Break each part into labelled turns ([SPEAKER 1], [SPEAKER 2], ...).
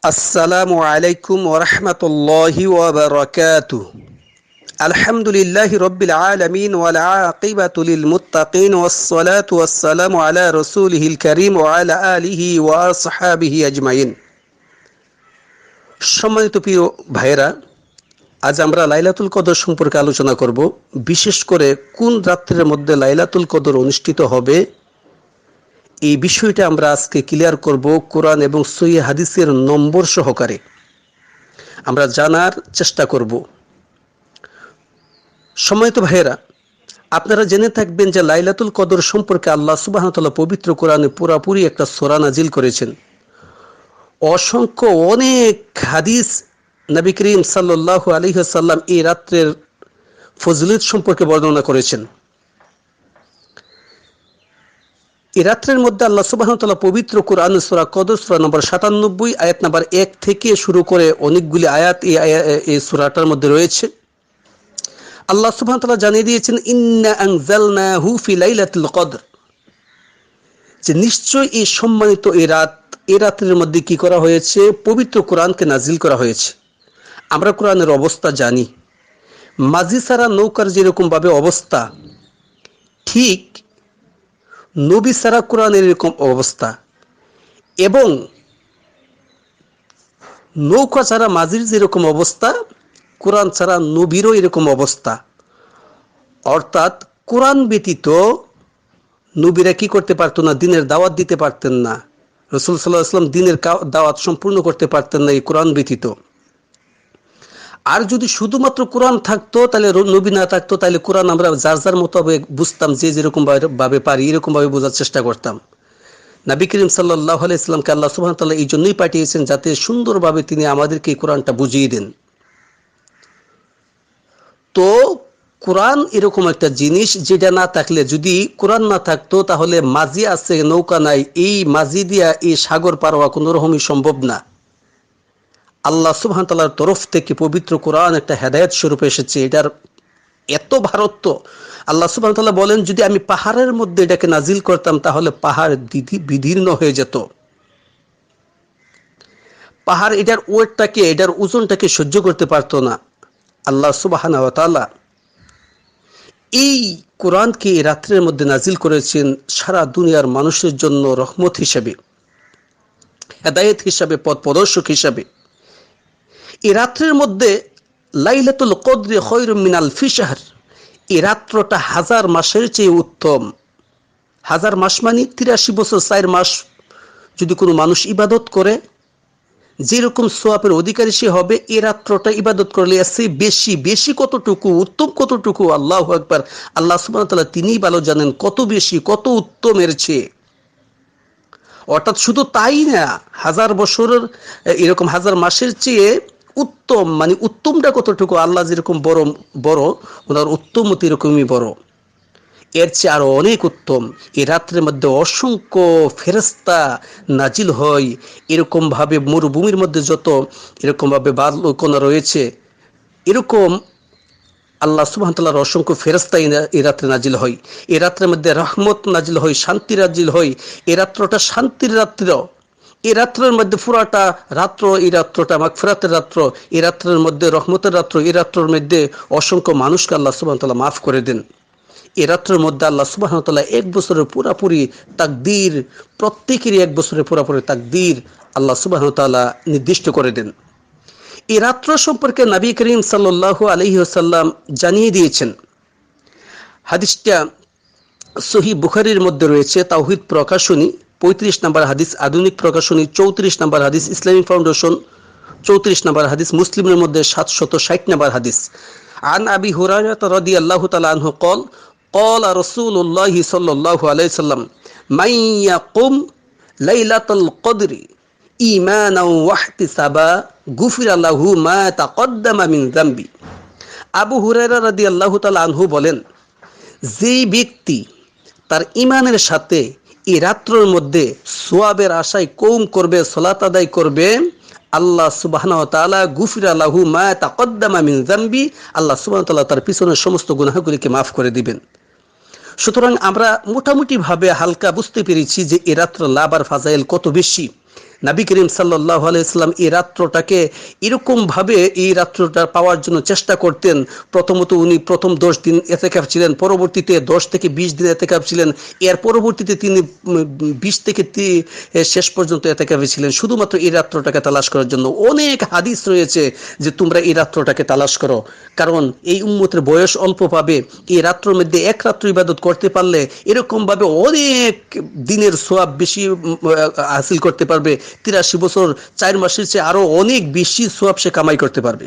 [SPEAKER 1] আসসালামু আলাইকুম ওয়া রাহমাতুল্লাহি ওয়া বারাকাতুহু। আলহামদুলিল্লাহি রাব্বিল আলামিন ওয়াল আকিবাতু লিল মুত্তাকিন ওয়াস সালাতু ওয়াস সালামু আলা রাসূলিহিল কারীম ওয়া আলা আলিহি ওয়া আসহাবিহি আজমাইন। সম্মানিত প্রিয় ভাইরা, আজ আমরা লাইলাতুল কদর সম্পর্কে আলোচনা করব। বিশেষ করে কোন রাত্রের মধ্যে লাইলাতুল কদর অনুষ্ঠিত হবে এই বিষয়টা আমরা আজকে ক্লিয়ার করব কোরআন এবং সহিহ হাদিসের নম্বর সহকারে আমরা জানার চেষ্টা করব। সম্মানিত ভাইয়েরা, আপনারা জেনে থাকবেন যে লাইলাতুল কদর সম্পর্কে আল্লাহ সুবহানাহু ওয়া তাআলা পবিত্র কোরআনে পুরোপুরি একটা সূরা নাজিল করেছেন। অসংখ্য অনেক হাদিস নবী করিম সাল্লাল্লাহু আলাইহি ওয়াসাল্লাম এই রাত্রের ফজিলত সম্পর্কে বর্ণনা করেছেন। এই রাত্রের মধ্যে আল্লাহ সুবহানাহু ওয়া তাআলা পবিত্র কোরআন সূরা কদর সূরা নম্বর 97 আয়াত নম্বর 1 থেকে শুরু করে অনেকগুলি আয়াত এই সূরাটার মধ্যে রয়েছে। আল্লাহ সুবহানাহু ওয়া তাআলা জানিয়ে দিয়েছেন, ইন্না আনজালনাহু ফি লাইলাতুল কদর, যে নিশ্চয় এই সম্মানিত এই রাতের মধ্যে কি করা হয়েছে, পবিত্র কোরআনকে নাজিল করা হয়েছে। আমরা কোরআনের অবস্থা জানি, মাঝি ছাড়া নৌকার যেরকম ভাবে অবস্থা, ঠিক নবী ছাড়া কোরআনের এরকম অবস্থা, এবং নৌকা ছাড়া মাঝির যেরকম অবস্থা, কোরআন ছাড়া নবীরও এরকম অবস্থা। অর্থাৎ কোরআন ব্যতীত নবীরা কি করতে পারতো না, দিনের দাওয়াত দিতে পারতেন না। রাসূল সাল্লাল্লাহু আলাইহি ওয়াসাল্লাম দিনের দাওয়াত সম্পূর্ণ করতে পারতেন না এই কোরআন ব্যতীত। আর যদি শুধুমাত্র কোরআন থাকতো, তাহলে নবী না থাকতো, তাহলে কোরআন আমরা যার যার মতো বুঝতাম, যে যেরকম ভাবে পারি এরকম ভাবে বোঝার চেষ্টা করতাম। নবী করিম সাল্লাল্লাহু আলাইহি ওয়াসাল্লামকে আল্লাহ সুবহানাহু ওয়া তাআলা এই জন্যই পাঠিয়েছেন, যাতে সুন্দরভাবে তিনি আমাদেরকে এই কোরআনটা বুঝিয়ে দেন। তো কোরআন এরকম একটা জিনিস, যেটা না থাকলে, যদি কোরআন না থাকতো তাহলে মাঝি আছে নৌকা নাই, এই মাঝি দিয়া এই সাগর পার হওয়া কোনো রকমই সম্ভব না। আল্লাহ সুবহানাহু ওয়া তাআলার তরফ থেকে পবিত্র কোরআন একটা হেদায়েত স্বরূপ এসেছে। এটার এত ভারত্ব, আল্লাহ সুবহানাহু ওয়া তাআলা বলেন, যদি আমি পাহাড়ের মধ্যে এটাকে নাজিল করতাম তাহলে পাহাড় বিদীর্ণ হয়ে যেত। পাহাড় এটার ওয়েটটাকে, এটার ওজনটাকে সহ্য করতে পারতো না। আল্লাহ সুবহানাহু ওয়া তাআলা এই কোরআনকে এই রাত্রের মধ্যে নাজিল করেছেন সারা দুনিয়ার মানুষের জন্য রহমত হিসেবে, হেদায়েত হিসাবে, পথ প্রদর্শক হিসাবে। এই রাত্রের মধ্যে লাইলাতুল কদর খায়রুম মিন আলফি শাহর, এই রাত্রটা হাজার মাসের চেয়ে উত্তম। হাজার মাস মানে 83 বছর 4 মাস যদি কোনো মানুষ ইবাদত করে, যেরকম সওয়াবের অধিকারী সে হবে। এই রাত্রটা ইবাদত করলে এসে বেশি বেশি কতটুকু, উত্তম কতটুকু, আল্লাহু আকবার, আল্লাহ সুবহানাহু ওয়া তাআলা তিনিই ভালো জানেন কত বেশি, কত উত্তমের চেয়ে। অর্থাৎ শুধু তাই না, হাজার বছরের এরকম হাজার মাসের চেয়ে উত্তম, মানে উত্তমটা কতটুকু, আল্লাহ যেরকম বড় বড়, ওনার উত্তমও এরকমই বড়, এর চেয়ে আরো অনেক উত্তম। এই রাত্রের মধ্যে অসংখ্য ফেরেশতা নাজিল হয়। এরকম ভাবে মরুভূমির মধ্যে যত এরকম ভাবে বালকণা রয়েছে, এরকম আল্লাহ সুবহানাহু ওয়া তাআলার অসংখ্য ফেরেশতা এই রাত্রে নাজিল হয়। এই রাত্রের মধ্যে রহমত নাজিল হয়, শান্তি নাজিল হয়। এই রাত্রটা শান্তির রাত্র। এই রাত্রের মধ্যে পুরাটা রাত্র, এই রাত্রটা মাগফিরাতের রাত্র, এই রাত্রের মধ্যে রহমতের রাত্র। এই রাত্রের মধ্যে অসংখ্য মানুষকে আল্লাহ সুবহানাহু ওয়া তাআলা মাফ করে দেন। এই রাত্রের মধ্যে আল্লাহ সুবহানাহু ওয়া তাআলা 1 বছরের পুরাপুরি তাকদীর, প্রত্যেকেরই 1 বছরের পুরাপুরি তাকদীর আল্লাহ সুবহানাহু ওয়া তাআলা নির্দিষ্ট করে দেন। এই রাত্র সম্পর্কে নবী করিম সাল্লাল্লাহু আলাইহি ওয়াসাল্লাম জানিয়ে দিয়েছেন। হাদিসটা সহিহ বুখারীর মধ্যে রয়েছে, তাওহীদ প্রকাশনী 35 নম্বর হাদিস, আধুনিক প্রকাশনী 34 নম্বর হাদিস, ইসলামিক ফাউন্ডেশন 34 নম্বর হাদিস, মুসলিমের মধ্যে 760 নম্বর হাদিস। عن أبي هريرة رضي الله تعالى عنه قال قال رسول الله صلى الله عليه وسلم من يقم ليلة القدر إيمانا واحتسابا غفر له ما تقدم من ذنبه। আবু হুরায়রা রাদিয়াল্লাহু তাআলা আনহু বলেন, যে ব্যক্তি তার ঈমানের সাথে এই রাত্রের মধ্যে সওয়াবের আশায় কওম করবে, সালাত আদায় করবে, আল্লাহ সুবহানাহু ওয়া তাআলা গুফিরা লাহু মা তাকদ্দামা মিন যামবি, আল্লাহ সুবহানাহু ওয়া তাআলা তার পিছনের সমস্ত গুনাহগুলিকে মাফ করে দিবেন। সুতরাং আমরা মোটামুটি ভাবে হালকা বুঝতে পেরেছি যে এই রাত্র লাভ আর ফাজাইল কত বেশি। নবী করিম সাল্লাল্লাহু আলাইহি সাল্লাম এই রাত্রটাকে এরকমভাবে এই রাত্রটা পাওয়ার জন্য চেষ্টা করতেন। প্রথমত উনি প্রথম 10 দিন এতেকাফ ছিলেন, পরবর্তীতে 10 থেকে 20 দিন এতেকাফ ছিলেন, এর পরবর্তীতে তিনি 20 থেকে শেষ পর্যন্ত এতেকাফে ছিলেন, শুধুমাত্র এই রাত্রটাকে তালাশ করার জন্য। অনেক হাদিস রয়েছে যে তোমরা এই রাত্রটাকে তালাশ করো, কারণ এই উম্মতের বয়স অল্প পাবে, এই রাত্রের মধ্যে এক রাত্র ইবাদত করতে পারলে এরকমভাবে অনেক দিনের সোয়াব বেশি হাসিল করতে পারবে। 83 বছর 4 মাসের চেয়ে আরো অনেক বেশি সোয়াব সে কামাই করতে পারবে।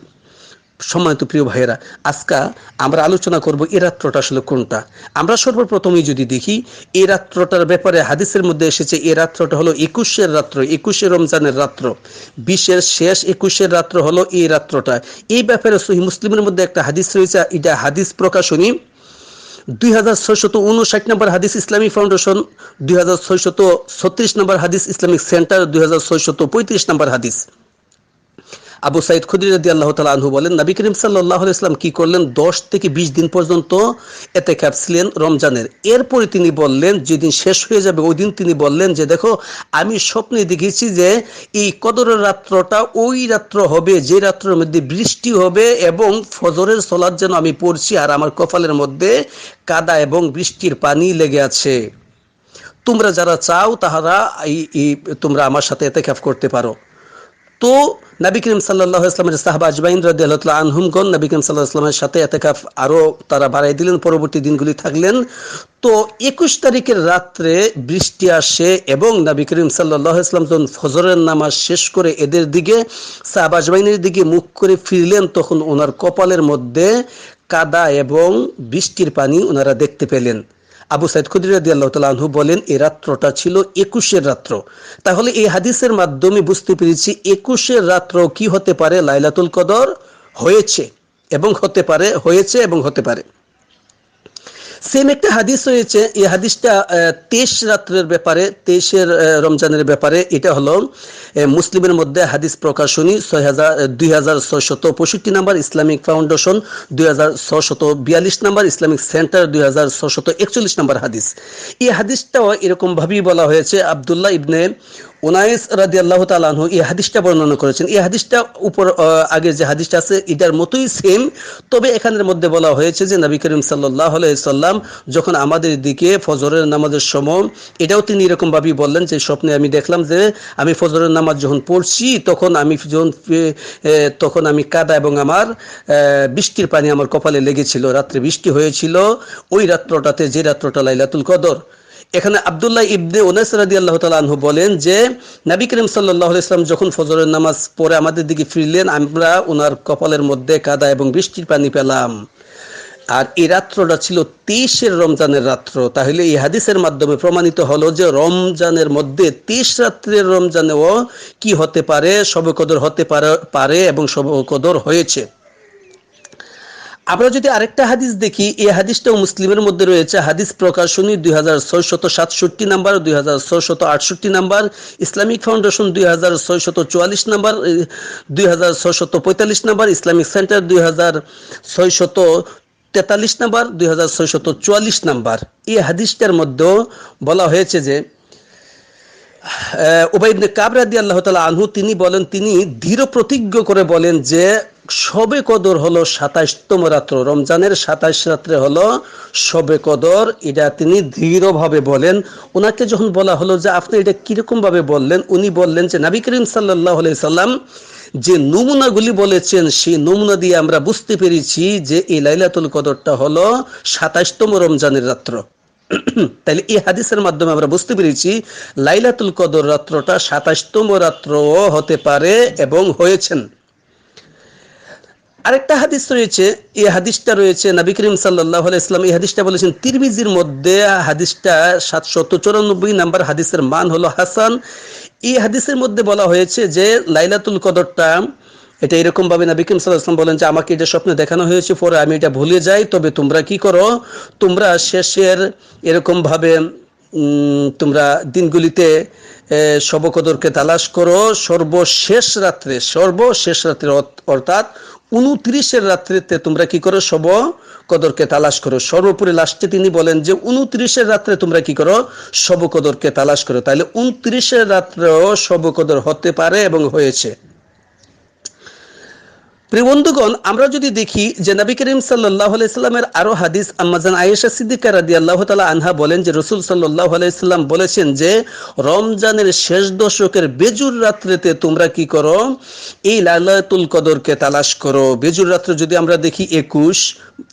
[SPEAKER 1] সম্মানিত প্রিয় ভাইয়েরা, আজকে আমরা আলোচনা করব এই রাত্রটা আসলে কোনটা। আমরা সর্বপ্রথমেই যদি দেখি এই রাত্রটার ব্যাপারে হাদিসের মধ্যে এসেছে এই রাত্রটা হলো 21 রাত্র, 21 রমজানের রাত্র, 20-এর শেষ 21 রাত্র হলো এই রাত্রটা। এই ব্যাপারে সহিহ মুসলিমের মধ্যে একটা হাদিস রয়েছে, এটা হাদিস প্রকাশনী 2659 নম্বর হাদিস ইসলামিক ফাউন্ডেশন, 2636 নম্বর হাদিস ইসলামিক সেন্টার, 2635 নম্বর হাদিস। আবু সাইদ খুদরি রাদিয়াল্লাহু তাআলা আনহু বলেন, নবী করিম সাল্লাল্লাহু আলাইহি ওয়াসাল্লাম কি করলেন, 10 থেকে 20 দিন পর্যন্ত ইতিকাফ ছিলেন রমজানের। এরপরে তিনি বললেন, যেদিন শেষ হয়ে যাবে ওই দিন তিনি বললেন যে দেখো, আমি স্বপ্নে দেখেছি যে এই কদরের রাত্রটা ওই রাত্র হবে যে রাত্রের মধ্যে বৃষ্টি হবে এবং ফজরের সালাত যেন আমি পড়ছি আর আমার কপালের মধ্যে কাদা এবং বৃষ্টির পানি লেগে আছে। তোমরা যারা চাও তাহারা তোমরা আমার সাথে ইতিকাফ করতে পারো। তো নবী করিম সাল্লাল্লাহু আলাইহি ওয়াসাল্লামের সাহাবা আজমাইন রাদিয়াল্লাহু তাআলা আনহুমগণ নবী করিম সাল্লাল্লাহু আলাইহি ওয়াসাল্লামের সাথে ইতিকাফ আরো তারা বাড়াই দিলেন, পরবর্তী দিনগুলি থাকলেন। তো 21 তারিখের রাত্রে বৃষ্টি আসে এবং নবী করিম সাল্লাল্লাহু আলাইহি ওয়াসাল্লাম যখন ফজরের নামাজ শেষ করে এদের দিকে সাহাবা আজমাইনের দিকে মুখ করে ফিরলেন, তখন ওনার কপালের মধ্যে কাদা এবং বৃষ্টির পানি ওনারা দেখতে পেলেন। আবু সাইদ খুদরি রাদিয়াল্লাহু তাআলা আনহু বলেন, এই রাত্রটা ছিল 21 রাত্র। তাহলে এই হাদিসের মাধ্যমে বুঝতে পেরেছি 21 রাত্র কি হতে পারে, লাইলাতুল কদর হয়েছে এবং হতে পারে। সেম একটা হাদিস রয়েছে, এই হাদিসটা 23 রাত্রের ব্যাপারে, 23 রমজানের ব্যাপারে। এটা হলো মুসলিমের মধ্যে হাদিস প্রকাশনী 2665 number Islamic foundation, 2642 number Islamic centre, 2641 number হাদিস। এই হাদিসটাও এরকম ভাবেই বলা হয়েছে। আব্দুল্লাহ ইবনে উনাইস রাদিয়াল্লাহু তাআলা আনহু এই হাদিসটা বর্ণনা করেছেন। এই হাদিসটা উপর আগের যে হাদিসটা আছে এটার মতোই সেম, তবে এখানের মধ্যে বলা হয়েছে যে নবী করিম সাল্লাল্লাহু আলাইহি সাল্লাম যখন আমাদের দিকে ফজরের নামাজের সময়, এটাও তিনি এরকম ভাবেই বললেন যে স্বপ্নে আমি দেখলাম যে আমি ফজরের নামাজ যখন পড়ছি তখন আমি কাদা এবং আমার বৃষ্টির পানি আমার কপালে লেগেছিল। রাত্রে বৃষ্টি হয়েছিল ওই রাত্রটাতে, যে রাত্রটা লাইলাতুল কদর। এখানে আব্দুল্লাহ ইবনে উনাইস রাদিয়াল্লাহু তাআলা আনহু বলেন যে নবী করিম সাল্লাল্লাহু আলাইহি ওয়াসাল্লাম যখন ফজরের নামাজ পড়ে আমাদের দিকে ফিরলেন, আমরা ওনার কপালের মধ্যে কাদা এবং বৃষ্টির পানি পেলাম। আর এই রাত্রটা ছিল 23 রমজানের রাত্র। তাহলে এই হাদিসের মাধ্যমে প্রমাণিত হলো যে রমজানের মধ্যে 23 রাত্রের রমজানেও কি হতে পারে, শবে কদর হতে পারে এবং শবে কদর হয়েছে। আমরা যদি আরেকটা হাদিস দেখি, এই হাদিসটাও মুসলিমের মধ্যে রয়েছে, হাদিস প্রকাশনী 2667 number, 2668 number Islamic foundation, 2644 number, 2645 number Islamic centre, 2643 number, 2644 number. এই হাদিসটার মধ্যে বলা হয়েছে যে উবাই ইবনে কাব রাদিয়াল্লাহু তাআলা আনহু তিনি দৃঢ় প্রতিজ্ঞ করে বলেন যে শবে কদর হলো 27তম রাত্র, রমজানের 27 রাত্রে হলো শবে কদর। এটা তিনি দৃঢ়ভাবে বলেন। ওনাকে যখন বলা হলো যে আপনি এটা কিরকম ভাবে বললেন, উনি বললেন যে নবী করিম সাল্লাল্লাহু আলাইহি সাল্লাম যে নমুনাগুলি বলেছেন সেই নমুনা দিয়ে আমরা বুঝতে পেরেছি যে এই লাইলাতুল কদরটা হলো 27তম রমজানের রাত্র। তাহলে এই হাদিসের মাধ্যমে আমরা বুঝতে পেরেছি লাইলাতুল কদর রাত্রটা 27তম রাত্রও হতে পারে এবং হয়েছেন। আরেকটা হাদিস রয়েছে, এই হাদিসটা রয়েছে নবী করিম সাল্লাল্লাহু আলাইহি ওয়াসাল্লাম এই হাদিসটা বলেছেন তিরমিজির মধ্যে, হাদিসটা 794 নাম্বার হাদিসের মান হলো হাসান। এই হাদিসের মধ্যে বলা হয়েছে যে লাইলাতুল কদরটা এটা এরকম ভাবে নবী করিম সাল্লাল্লাহু আলাইহি ওয়াসাল্লাম বলেন যে আমাকে এটা স্বপ্নে দেখানো হয়েছে, পরে আমি এটা ভুলে যাই, তবে তোমরা কি করো, তোমরা শেষের এরকম ভাবে তোমরা দিনগুলিতে শবে কদরকে তালাশ করো সর্বশেষ রাত্রে অর্থাৎ 29-এর রাত্রিতে তোমরা কি করো, শব কদরকে তালাশ করো। সর্বোপরি লাস্টে তিনি বলেন যে 29-এর রাত্রে তোমরা কি করো, শব কদরকে তালাশ করো। তাহলে 29-এর রাত্রেও শব কদর হতে পারে এবং হয়েছে। প্রিয় বন্ধুগণ, আমরা যদি দেখি যে নবী করিম সাল্লাল্লাহু আলাইহি সাল্লামের আরো হাদিস, আম্মাজান আয়েশা সিদ্দিকা রাদিয়াল্লাহু তাআলা আনহা বলেন যে রাসূল সাল্লাল্লাহু আলাইহি সাল্লাম বলেছেন যে রমজানের শেষ দশকের বেজুর রাত্রিতে তোমরা কি করো, এই লাইলাতুল কদরকে তালাশ করো। বেজুর রাত্র যদি আমরা দেখি 21,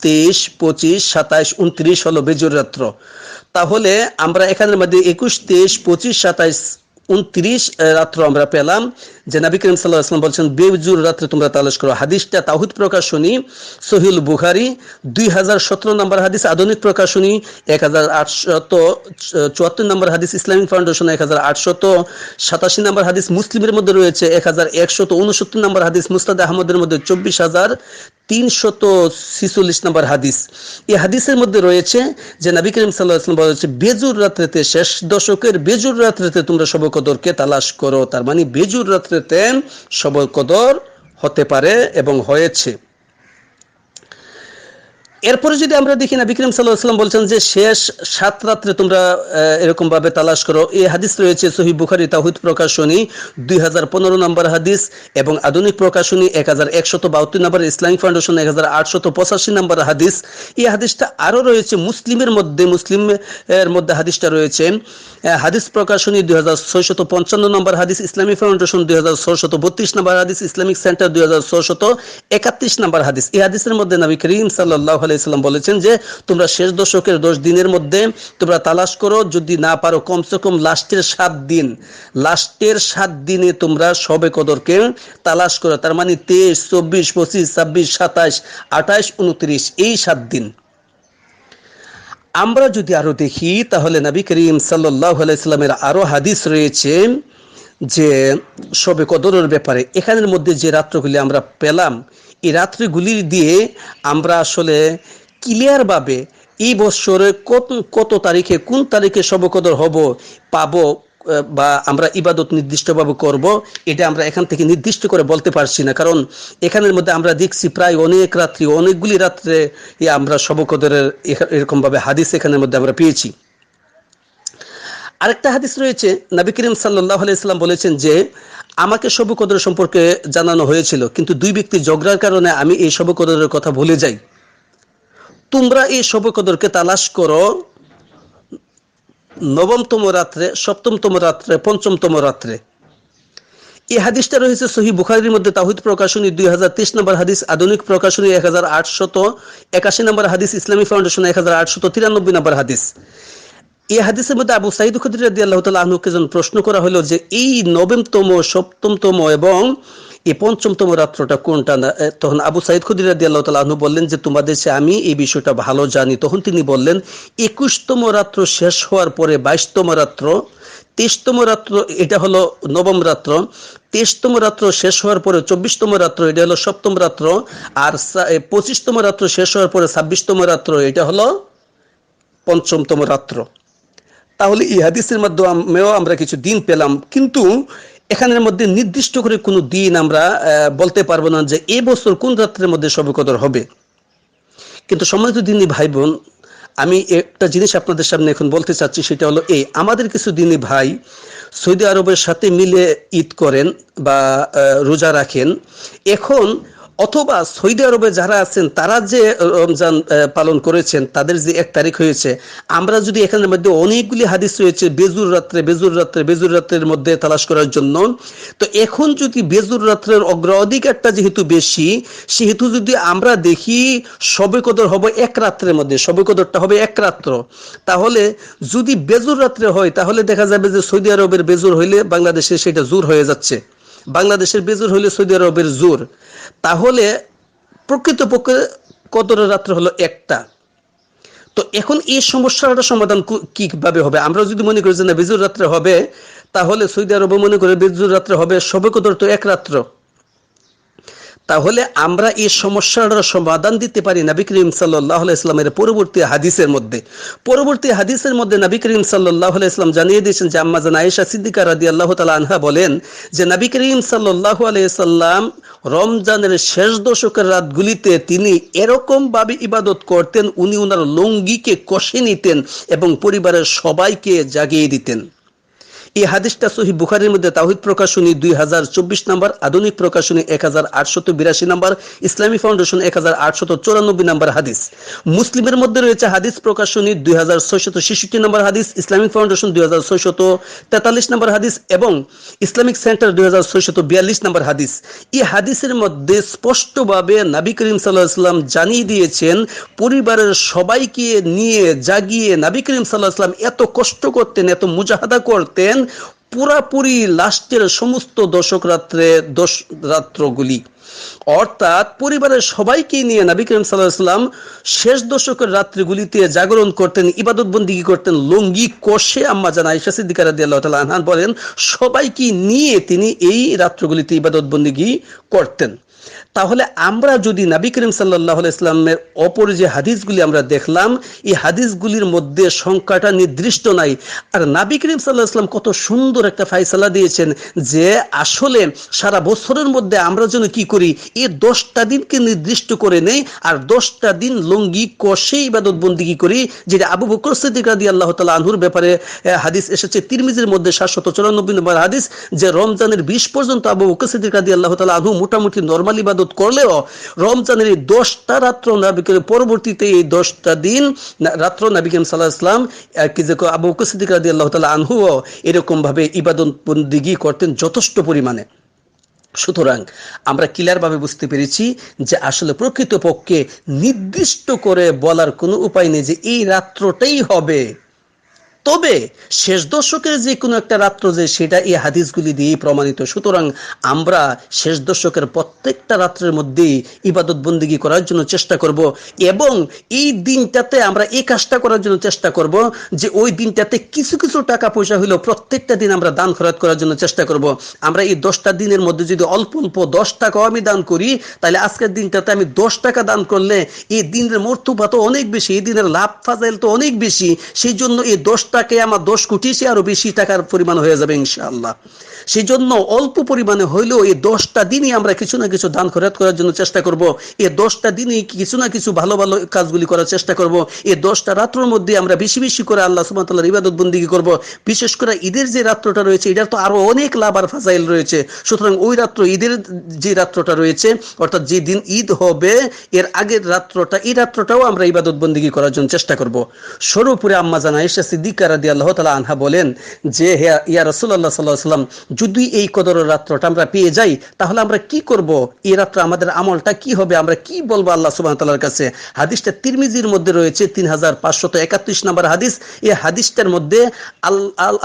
[SPEAKER 1] 23, 25, 27, 29 হলো বেজুর রাত্র। তাহলে আমরা এখানের মধ্যে 21, 23, 25, 27, 29 রাত্র আমরা পেলাম যে নবী করিম সাল্লাল্লাহু আলাইহি ওয়াসাল্লাম বলছেন বেজুর রাত্রে তোমরা তালাশ করো। হাদিসটা তাওহীদ প্রকাশনী সহিহুল বুখারী 2017 নম্বর হাদিস, আধুনিক প্রকাশনী 1874 নম্বর হাদিস, ইসলামিক ফাউন্ডেশন 1887 নম্বর হাদিস, মুসলিমের মধ্যে রয়েছে 1169 নম্বর হাদিস, মুসনাদ আহমদের মধ্যে 24346 নম্বর হাদিস। এই হাদিসের মধ্যে রয়েছে যে নবী করিম সাল্লাল্লাহু আলাইহি ওয়াসাল্লাম বলেছে বেজুর রাত্রিতে, শেষ দশকের বেজুর রাত্রিতে তোমরা শবে কদরকে তালাশ করো। তার মানে বেজুর রাত্রিতে শবে কদর হতে পারে এবং হয়েছে। এরপরে যদি আমরা দেখি নবী করিম সাল্লাল্লাহু আলাইহি ওয়াসাল্লাম বলছেন যে শেষ 7 রাত্রে তোমরা এরকম ভাবে তালাশ করো। এই হাদিস রয়েছে সহিহ বুখারী তাওহীদ প্রকাশনী 2015 নম্বর হাদিস এবং আধুনিক প্রকাশনী 1172 নম্বর, ইসলামিক ফাউন্ডেশন 1885 নম্বর হাদিস। এই হাদিসটা আরো রয়েছে মুসলিমের মধ্যে, মুসলিমের মধ্যে হাদিসটা রয়েছে হাদিস প্রকাশনী 2655 নম্বর হাদিস, ইসলামিক ফাউন্ডেশন 2632 নম্বর হাদিস, ইসলামিক সেন্টার 2631 নম্বর হাদিস। এই হাদিসের মধ্যে নবী করিম সাল্লাল্লাহু আলাইহি ওয়াসাল্লাম বলেছেন যে তোমরা শেষ দশকের 10 দিনের মধ্যে তোমরা তালাশ করো, যদি না পারো কমসে কম লাস্টের 7 দিনে তোমরা শবে কদরকে তালাশ করো। তার মানে 23, 24, 25, 26, 27, 28, 29 এই 7 দিন। আমরা যদি আরো দেখি তাহলে নবী করিম সাল্লাল্লাহু আলাইহি ওয়াসাল্লামের আরো হাদিস রয়েছে যে শবে কদরের ব্যাপারে। এখানের মধ্যে যে রাত্রগুলি আমরা পেলাম, এই রাত্রিগুলি দিয়ে আমরা আসলে ক্লিয়ার ভাবে এই বছরে কত তারিখে, কোন তারিখে শবে কদর পাবো বা আমরা ইবাদত নির্দিষ্টভাবে করব, এটা আমরা এখান থেকে নির্দিষ্ট করে বলতে পারছি না। কারণ এখানের মধ্যে আমরা দেখছি প্রায় অনেকগুলি রাত্রে আমরা শবে কদরের এরকম ভাবে হাদিস এখানের মধ্যে আমরা পেয়েছি। আরেকটা হাদিস রয়েছে, নবী করিম সাল্লাল্লাহু আলাইহি ওয়াসাল্লাম বলেছেন যে আমাকে শবে কদর সম্পর্কে জানানো হয়েছিল, কিন্তু 2 ব্যক্তি ঝগড়ার কারণে আমি এই শবে কদরের কথা ভুলে যাই। তোমরা এই শবে কদরকে তালাশ করো 9তম রাত্রে, 7তম রাত্রে, 5তম রাত্রে। এই হাদিসটা রয়েছে সহিহ বুখারীর মধ্যে তাওহীদ প্রকাশনী 2023 নম্বর হাদিস, আধুনিক প্রকাশনী 1881 নম্বর হাদিস, ইসলামিক ফাউন্ডেশন 1893 নম্বর হাদিস। এই হাদিসের মধ্যে আবু সাঈদ খুদরী রাদিয়াল্লাহু তাআলা আনহুকে যখন প্রশ্ন করা হলো যে এই 9তম, 7তম এবং এই 5তম রাত্রটা কোনটা, তখন আবু সাঈদ খুদরী রাদিয়াল্লাহু তাআলা আনহু বললেন যে তোমাদের চেয়ে আমি এই বিষয়টা ভালো জানি। তখন তিনি বললেন 21তম রাত্র শেষ হওয়ার পরে 22তম রাত্র, 23তম রাত্র এটা হলো 9ম রাত্র, 23তম রাত্র শেষ হওয়ার পরে 24তম রাত্র এটা হলো 7তম রাত্র, আর 25তম রাত্র শেষ হওয়ার পরে 26তম রাত্র এটা হলো 5তম রাত্র। তাহলে এই হাদিসের মাধ্যমেও আমরা কিছু দিন পেলাম, কিন্তু এখানের মধ্যে নির্দিষ্ট করে কোনো দিন আমরা বলতে পারবো না যে এই বছর কোন রাত্রের মধ্যে শবে কদর হবে। কিন্তু সম্মানিত দিনী ভাই বোন, আমি একটা জিনিস আপনাদের সামনে এখন বলতে চাচ্ছি, সেটা হলো এই, আমাদের কিছু দিনী ভাই সৌদি আরবের সাথে মিলে ঈদ করেন বা রোজা রাখেন। এখন অথবা সৌদি আরবে যারা আছেন তারা যে রমজান পালন করেছেন, তাদের যে 1 তারিখ হয়েছে, আমরা যদি এখানের মধ্যে অনেকগুলি হাদিস রয়েছে বেজুর রাত্রের মধ্যে তালাশ করার জন্য, তো এখন যদি বেজুর রাত্রের অগ্রাধিকারটা যেহেতু বেশি, সেহেতু যদি আমরা দেখি শবে কদর হবে 1 রাত্রের মধ্যে, শবে কদরটা হবে 1 রাত্র, তাহলে যদি বেজুর রাত্রে হয় তাহলে দেখা যাবে যে সৌদি আরবের বেজুর হইলে বাংলাদেশে সেটা জোর হয়ে যাচ্ছে, বাংলাদেশের বেজুর হইলে সৌদি আরবের জোর। তাহলে প্রকৃতপক্ষে কদরের রাত্র হলো 1টা। তো এখন এই সমস্যাটা সমাধান কিভাবে হবে? আমরা যদি মনে করি যে না বেজুর রাত্রে হবে, তাহলে সৌদি আরবে মনে করে বেজুর রাত্রে হবে শবে কদর তো 1 রাত্র। তাহলে আমরা এই সমস্যাটার সমাধান দিতে পারি নবী করিম সাল্লাল্লাহু আলাইহি সাল্লামের পরবর্তী হাদিসের মধ্যে নবী করিম সাল্লাল্লাহু আলাইহি সাল্লাম জানিয়ে দিয়েছেন যে আম্মা জান আয়েশা সিদ্দিকা রাদিয়াল্লাহু তাআলা আনহা বলেন যে নবী করিম সাল্লাল্লাহু আলাইহি সাল্লাম রমজানের শেষ দশকের রাতগুলিতে তিনি এরকম ভাবে ইবাদত করতেন, উনি ওনার লুঙ্গিকে কষে নিতেন এবং পরিবারের সবাইকে জাগিয়ে দিতেন। এই হাদিসটা সহিহ বুখারীর মধ্যে তাওহীদ প্রকাশনী 2024 নম্বর, আধুনিক প্রকাশনী 1882 নম্বর, ইসলামী ফাউন্ডেশন 1894 নম্বর হাদিস। মুসলিমের মধ্যে রয়েছে হাদিস প্রকাশনী 2666 নম্বর হাদিস, ইসলামিক ফাউন্ডেশন 2643 নম্বর হাদিস এবং ইসলামিক সেন্টার 2642 নম্বর হাদিস। এই হাদিসের মধ্যে স্পষ্টভাবে নবী করিম সাল্লাল্লাহু আলাইহি ওয়াসাল্লাম জানিয়ে দিয়েছেন, পরিবারের সবাইকে নিয়ে জাগিয়ে নবী করিম সাল্লাল্লাহু আলাইহি ওয়াসাল্লাম এত কষ্ট করতেন, এত মুজাহাদা করতেন পুরাপুরি লাস্টের সমস্ত রাত্রগুলি, অর্থাৎ পরিবারের সবাইকে নিয়ে নবী করিম সাল্লাল্লাহু আলাইহি ওয়াসাল্লাম শেষ দশকের রাত্রিগুলিতে জাগরণ করতেন, ইবাদত বন্দেগী করতেন, লুঙ্গি কষে। আম্মা জান আয়েশা সিদ্দিকা রাদিয়াল্লাহু তাআলা আনহা বলেন সবাইকে নিয়ে তিনি এই রাত্রগুলিতে ইবাদত বন্দেগী করতেন। তাহলে আমরা যদি নবী করিম সাল্লাল্লাহু আলাইহি ওয়াসাল্লামের অপর যে হাদিসগুলি আমরা দেখলাম, এই হাদিসগুলির মধ্যে সংখ্যাটা নির্দিষ্ট নাই, আর নবী করিম সাল্লাল্লাহু আলাইহি ওয়াসাল্লাম কত সুন্দর একটা ফয়সালা দিয়েছেন যে আসলে সারা বছরের মধ্যে আমরা যেন কি করি, এই 10টা দিনকে নির্দিষ্ট করে নেই আর 10টা দিন লুঙ্গি কষে ইবাদত বন্দেগী করি, যেটা আবু বকর সিদ্দিক রাদিয়াল্লাহু তাআলা আনহুর ব্যাপারে হাদিস এসেছে তিরমিজির মধ্যে 794 নম্বর হাদিস, যে রমজানের 20 পর্যন্ত আবু বকর সিদ্দিক রাদিয়াল্লাহু তাআলা আনহু মোটামুটি নরমাল ইবাদত করলেও রমজানের এই 10টা রাত্র নবী করিম পরবর্তীতে এই 10টা দিন রাত্র নবী করিম সাল্লাল্লাহু আলাইহি ওয়াসাল্লাম কি যে আবু বকর সিদ্দিক রাদিয়াল্লাহু তাআলা আনহু এরকম ভাবে ইবাদত বন্দেগী করতেন যথেষ্ট পরিমাণে। সুতরাং আমরা ক্লিয়ার ভাবে বুঝতে পেরেছি যে আসলে প্রকৃতপক্ষে নির্দিষ্ট করে বলার কোনো উপায় নেই যে এই রাত্রটাই হবে, তবে শেষ দশকের যে কোনো একটা রাত্র যে সেটা এই হাদিসগুলি দিয়ে প্রমাণিত। সুতরাং আমরা শেষ দশকের প্রত্যেকটা রাত্রের মধ্যেই ইবাদত বন্দেগী করার জন্য চেষ্টা করব এবং এই দিনটাতে আমরা এই কাজটা করার জন্য চেষ্টা করব যে ওই দিনটাতে কিছু কিছু টাকা পয়সা হলেও প্রত্যেকটা দিন আমরা দান খরচ করার জন্য চেষ্টা করব। আমরা এই 10টা দিনের মধ্যে যদি অল্প অল্প 10 টাকাও আমি দান করি, তাহলে আজকের দিনটাতে আমি 10 টাকা দান করলে এই দিনের মর্তবা তো অনেক বেশি, এই দিনের লাভ ফাজাইল তো অনেক বেশি। সেই জন্য এই 10 টাকায় আমার 10 কোটি সে আরো বেশি টাকার পরিমাণ হয়ে যাবে ইনশাআল্লাহ। সেই জন্য অল্প পরিমাণে হইলেও এই 10টা দিনই আমরা কিছু না কিছু দান খরচ করার জন্য চেষ্টা করব। এই 10টা দিনই কিছু না কিছু ভালো ভালো কাজগুলি করার চেষ্টা করব। এই 10টা রাত্রের মধ্যে আমরা বেশি বেশি করে আল্লাহ সুবহানাহু ওয়া তাআলার ইবাদত বন্দেগী করব। বিশেষ করে ঈদের যে রাত্রটা রয়েছে এটার তো আরো অনেক লাভ আর ফাজাইল রয়েছে। সুতরাং ওই রাত্র, ঈদের যে রাত্রটা রয়েছে অর্থাৎ যে দিন ঈদ হবে এর আগের রাত্রটা, এই রাত্রটাও আমরা ইবাদত বন্দেগী করার জন্য চেষ্টা করব। সর্বোপরি আম্মা জান আয়েশা সিদ্দিকা রাদিয়াল্লাহু তাআলা আনহা বলেন যে হে ইয়া রাসূলুল্লাহ সাল্লাল্লাহু আলাইহি ওয়াসাল্লাম, যদি এই কদরের রাত্রটা আমরা পেয়ে যাই তাহলে আমরা কি করব, এই রাত্রে আমাদের আমলটা কি হবে, আমরা কি বলবো আল্লাহ সুবহানাহু ওয়া তাআলার কাছে। হাদিসটা তিরমিজির মধ্যে রয়েছে 3531 নম্বর হাদিস। এই হাদিসটার মধ্যে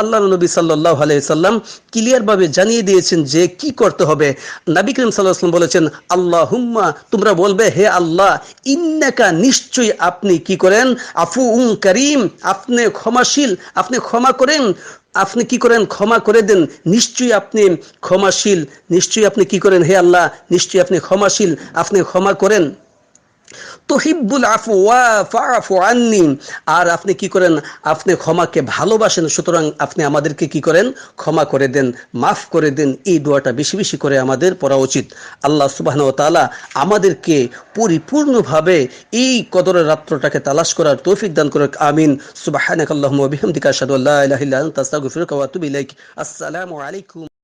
[SPEAKER 1] আল্লাহর নবী সাল্লাল্লাহু আলাইহি ওয়াসাল্লাম ক্লিয়ার ভাবে জানিয়ে দিয়েছেন যে কি করতে হবে। নবী করিম সাল্লাল্লাহু আলাইহি ওয়াসাল্লাম বলেছেন, আল্লাহুম্মা, তোমরা বলবে হে আল্লাহ, ইন্নাকা, নিশ্চয়ই আপনি কি করেন, আফুউন কারীম, আপনি ক্ষমাশীল, আপনি ক্ষমা করেন, আপনি কি করেন, ক্ষমা করে দেন, নিশ্চয়ই আপনি ক্ষমাশীল, নিশ্চয়ই আপনি কি করেন হে আল্লাহ, নিশ্চয়ই আপনি ক্ষমাশীল, আপনি ক্ষমা করেন। তুহিব্বুল আফওয়া ফাআফু আন্নি, আর আপনি কি করেন, আপনি ক্ষমাকে ভালোবাসেন, সুতরাং আপনি আমাদেরকে কি করেন, ক্ষমা করে দেন, মাফ করে দেন। এই দোয়াটা বেশি বেশি করে আমাদের পড়া উচিত। আল্লাহ সুবহানাহু ওয়া তাআলা আমাদেরকে পরিপূর্ণভাবে এই কদরের রাত্রটাকে তালাশ করার তৌফিক দান করুক। আমিন। সুবহানাকাল্লাহুম্মা ওয়া বিহামদিকা আশহাদু আল্লা ইলাহা ইল্লা আনতা আস্তাগফিরুকা ওয়া আতুবু ইলাইক। আসসালামু আলাইকুম।